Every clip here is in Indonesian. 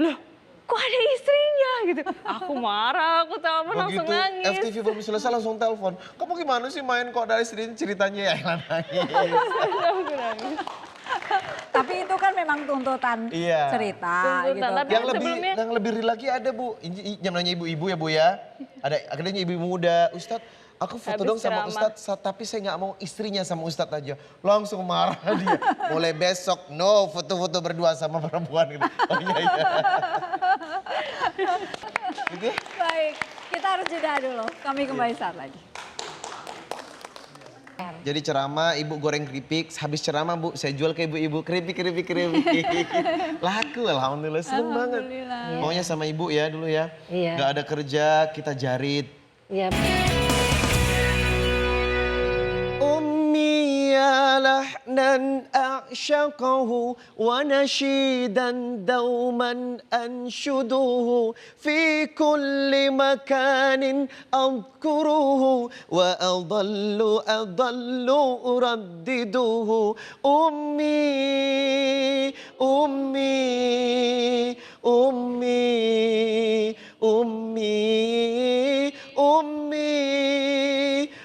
loh kok ada istrinya gitu. Aku marah, aku telepon langsung nangis. FTV belum selesai langsung telepon. Kamu gimana sih main kok dari istrinya ceritanya ya nangis. Aku nangis. Tapi itu kan memang tuntutan cerita Tuntutan, gitu. tapi Yang lebih real lagi ada Bu, yang namanya ibu-ibu ya Bu ya. Ada akhirnya ibu muda, Ustadz aku foto Habis dong sama ceramah. Ustadz, tapi saya nggak mau istrinya sama Ustadz aja. Langsung marah dia. Mulai besok, no foto-foto berdua sama perempuan gitu. Oh iya. Gitu ya? Baik, kita harus jeda dulu. Kami kembali saat lagi. Jadi ceramah, ibu goreng keripik, habis ceramah Bu, saya jual ke ibu-ibu keripik. Laku alhamdulillah, seneng banget. Maunya sama ibu ya dulu ya. Iya. Gak ada kerja, kita jarit. Iya. أمي يا لحنا أعشقه ونشيدا دوما أنشده في كل مكان أذكره وأضل أردده أمي أمي أمي أمي أمي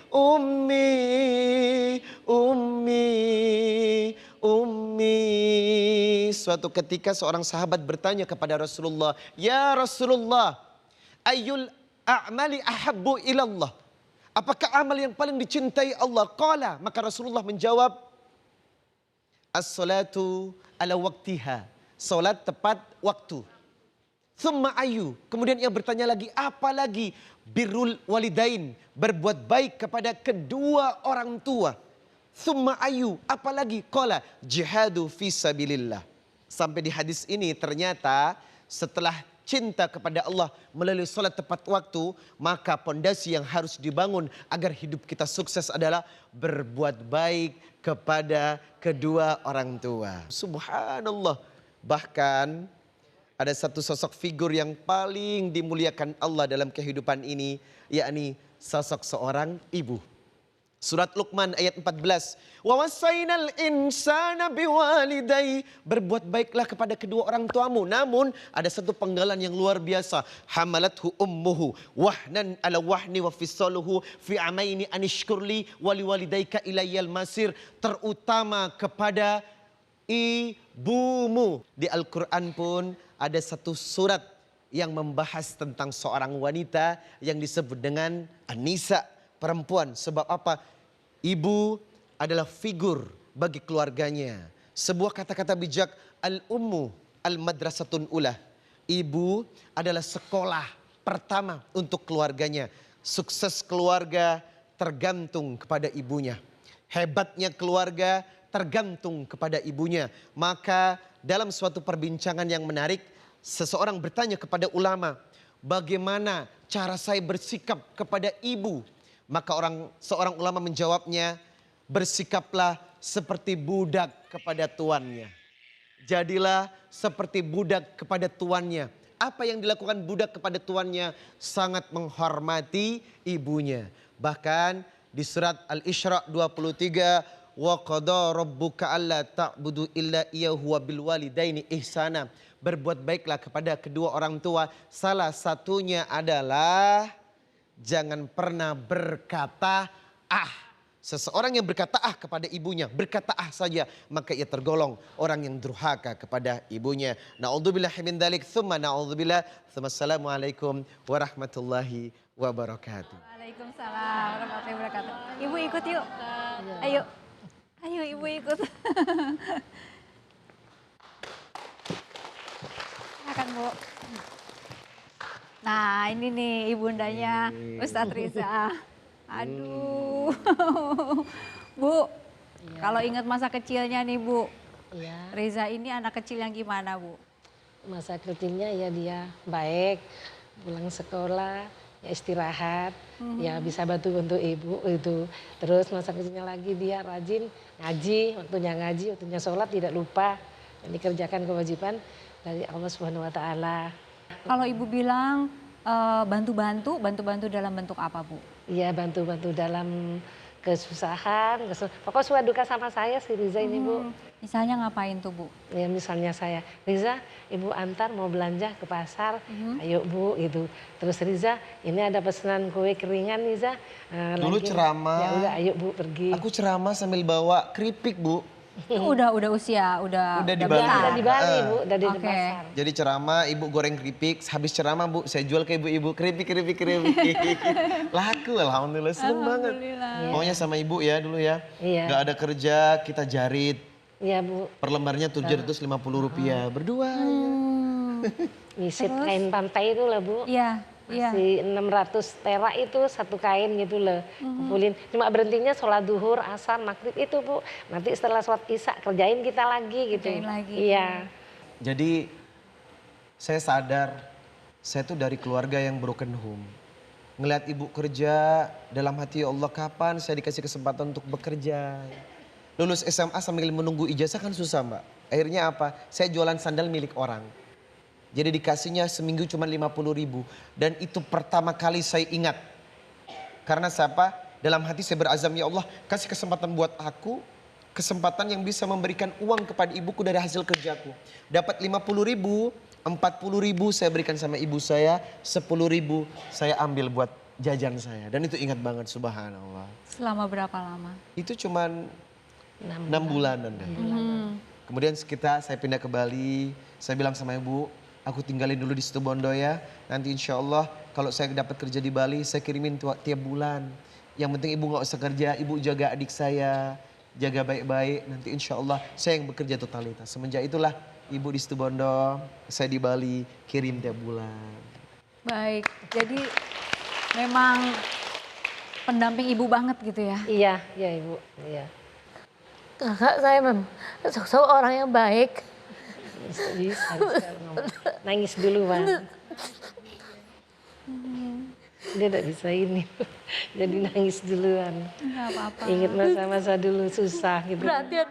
أمي Ummi. Suatu ketika seorang sahabat bertanya kepada Rasulullah, "Ya Rasulullah, ayyul a'mali ahabbu ilallah?" Apakah amal yang paling dicintai Allah? Qala, maka Rasulullah menjawab, "As-salatu ala waqtiha." Salat tepat waktu. Thumma ayu. Kemudian ia bertanya lagi, apa lagi? Birrul walidain, berbuat baik kepada kedua orang tua. Thumma ayu, apalagi? Qala jihadu fi sabilillah. Sampai di hadis ini ternyata setelah cinta kepada Allah melalui salat tepat waktu, maka pondasi yang harus dibangun agar hidup kita sukses adalah berbuat baik kepada kedua orang tua. Subhanallah. Bahkan ada satu sosok figur yang paling dimuliakan Allah dalam kehidupan ini, yakni sosok seorang ibu. Surat Luqman ayat 14. Wa wasainal insana biwalidayhi, berbuat baiklah kepada kedua orang tuamu. Namun ada satu penggalan yang luar biasa. Hamalathu ummuhu wahnan ala wahni wa fisaluhu fi amaini anishkurli wa liwalidayka ilayyal masir. Terutama kepada ibumu. Di Al-Quran pun ada satu surat yang membahas tentang seorang wanita yang disebut dengan An-Nisa. Perempuan, sebab apa? Ibu adalah figur bagi keluarganya. Sebuah kata-kata bijak, al-ummu al-madrasatun ulah. Ibu adalah sekolah pertama untuk keluarganya. Sukses keluarga tergantung kepada ibunya. Hebatnya keluarga tergantung kepada ibunya. Maka dalam suatu perbincangan yang menarik, seseorang bertanya kepada ulama, bagaimana cara saya bersikap kepada ibu? Maka seorang ulama menjawabnya, bersikaplah seperti budak kepada tuannya. Jadilah seperti budak kepada tuannya. Apa yang dilakukan budak kepada tuannya? Sangat menghormati ibunya. Bahkan di surat Al-Isra 23, wa qada rabbuka alla ta'budu illa iyyahu wa bil walidaini ihsana. Berbuat baiklah kepada kedua orang tua. Salah satunya adalah jangan pernah berkata ah. Seseorang yang berkata ah kepada ibunya, berkata ah saja, maka ia tergolong orang yang durhaka kepada ibunya. Na'udzubillahi min dzalik, tsumma na'udzubillah. Assalamualaikum warahmatullahi wabarakatuh. Waalaikumsalam warahmatullahi wabarakatuh. Ibu ikut yuk. Ayo. Ayo ibu ikut. Silakan Bu. Nah ini nih ibundanya Ustadz Riza. Aduh. Bu, kalau ingat masa kecilnya nih Bu. Iya. Riza ini anak kecil yang gimana Bu? Masa kecilnya ya dia baik, pulang sekolah, ya istirahat, ya bisa bantu-bantu ibu itu. Terus masa kecilnya lagi dia rajin ngaji, waktunya sholat tidak lupa. Dan dikerjakan kewajiban dari Allah Subhanahu wa Ta'ala. Kalau ibu bilang bantu-bantu dalam bentuk apa Bu? Iya bantu-bantu dalam kesusahan, pokoknya suka duka sama saya si Riza ini Bu. Misalnya ngapain tuh Bu? Ya misalnya saya, Riza, Ibu antar mau belanja ke pasar, ayo Bu gitu. Terus Riza, ini ada pesanan kue keringan Riza. Dulu ceramah. Ya udah ayo Bu pergi. Aku ceramah sambil bawa keripik, Bu. Itu udah usia, udah Udah di besar. Bali. Udah di Bali Bu, udah di Oke. pasar. Jadi ceramah, ibu goreng keripik, habis ceramah Bu, saya jual ke ibu-ibu keripik. Laku, alhamdulillah, seneng banget. Alhamdulillah. Maunya sama ibu ya dulu ya. Iya. Gak ada kerja, kita jarit. Iya Bu, Per lembarnya Rp750 berdua. ngisip kain pantai itu lah Bu. Iya, iya. Masih 600 perak itu satu kain gitu loh. Kumpulin. Cuma berhentinya sholat duhur, asar, maghrib itu Bu. Nanti setelah sholat isya kerjain kita lagi gitu. Kerjain lagi. Iya. Jadi saya sadar, saya tuh dari keluarga yang broken home. Ngeliat ibu kerja, dalam hati ya Allah kapan saya dikasih kesempatan untuk bekerja. Lulus SMA sambil menunggu ijazah kan susah Mbak. Akhirnya apa? Saya jualan sandal milik orang. Jadi dikasihnya seminggu cuma 50.000. Dan itu pertama kali saya ingat. Karena siapa? Dalam hati saya berazam, ya Allah kasih kesempatan buat aku. Kesempatan yang bisa memberikan uang kepada ibuku dari hasil kerjaku. Dapat 50.000, 40.000 saya berikan sama ibu saya. 10.000 saya ambil buat jajan saya. Dan itu ingat banget, subhanallah. Selama berapa lama? Itu cuman 6 bulanan deh. Kemudian saya pindah ke Bali. Saya bilang sama ibu, aku tinggalin dulu di Situbondo ya. Nanti insya Allah kalau saya dapat kerja di Bali, saya kirimin tiap bulan. Yang penting ibu gak usah kerja, ibu jaga adik saya. Jaga baik-baik, nanti insya Allah saya yang bekerja totalitas. Semenjak itulah ibu di Situbondo, saya di Bali, kirim tiap bulan. Baik, jadi memang pendamping ibu banget gitu ya? Iya, iya Ibu. Iya. Kakak saya memang sosok orang yang baik. Bisa ngomong. Nangis dulu Bang. Dia tidak bisa ini. Jadi nangis duluan. Enggak apa-apa. Ingat masa-masa dulu susah gitu. Perhatian.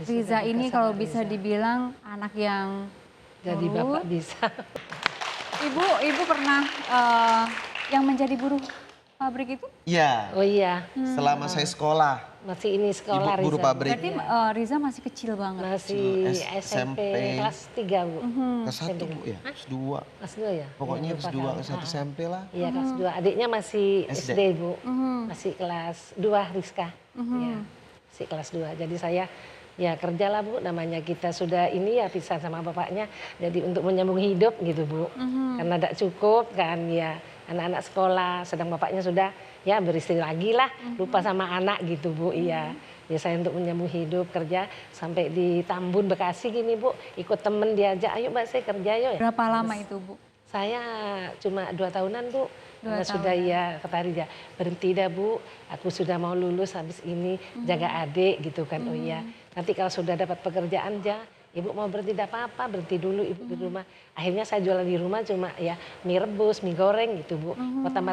Riza ini kalau bisa dibilang anak yang Jadi nurut. bapak bisa. Ibu pernah yang menjadi buruh pabrik itu? Iya, Oh iya, selama saya sekolah, masih ini sekolah ibu buru Riza. pabrik. Berarti Riza masih kecil banget. Masih SMP. SMP kelas 3 Bu. Kelas 1 Bu ya, kelas 2. Kelas 2 ya? Pokoknya Iya, kelas lupa 2, kali. kelas 1 SMP lah. Iya kelas 2. Adiknya masih SD. SD Bu. Masih kelas 2 Rizka. Iya. Masih kelas 2. Jadi saya ya kerjalah Bu. Namanya kita sudah ini ya pisah sama bapaknya. Jadi untuk menyambung hidup gitu Bu. Karena tidak cukup kan ya. Anak-anak sekolah. Sedang bapaknya sudah ya beristri lagi lah. Lupa sama anak gitu Bu. Iya. Ya saya untuk menyambung hidup kerja sampai di Tambun Bekasi gini Bu. Ikut temen diajak ayo Mbak saya kerja yuk. Berapa lama itu Bu? Saya cuma 2 tahunan Bu. 2 Karena sudah ya kata Riza, berhenti dah Bu. Aku sudah mau lulus habis ini jaga adik gitu kan. Oh iya. Nanti kalau sudah dapat pekerjaan ya Ibu mau berhenti tidak apa-apa, berhenti dulu Ibu di rumah. Akhirnya saya jualan di rumah cuma ya mie rebus, mie goreng gitu Bu. Tambah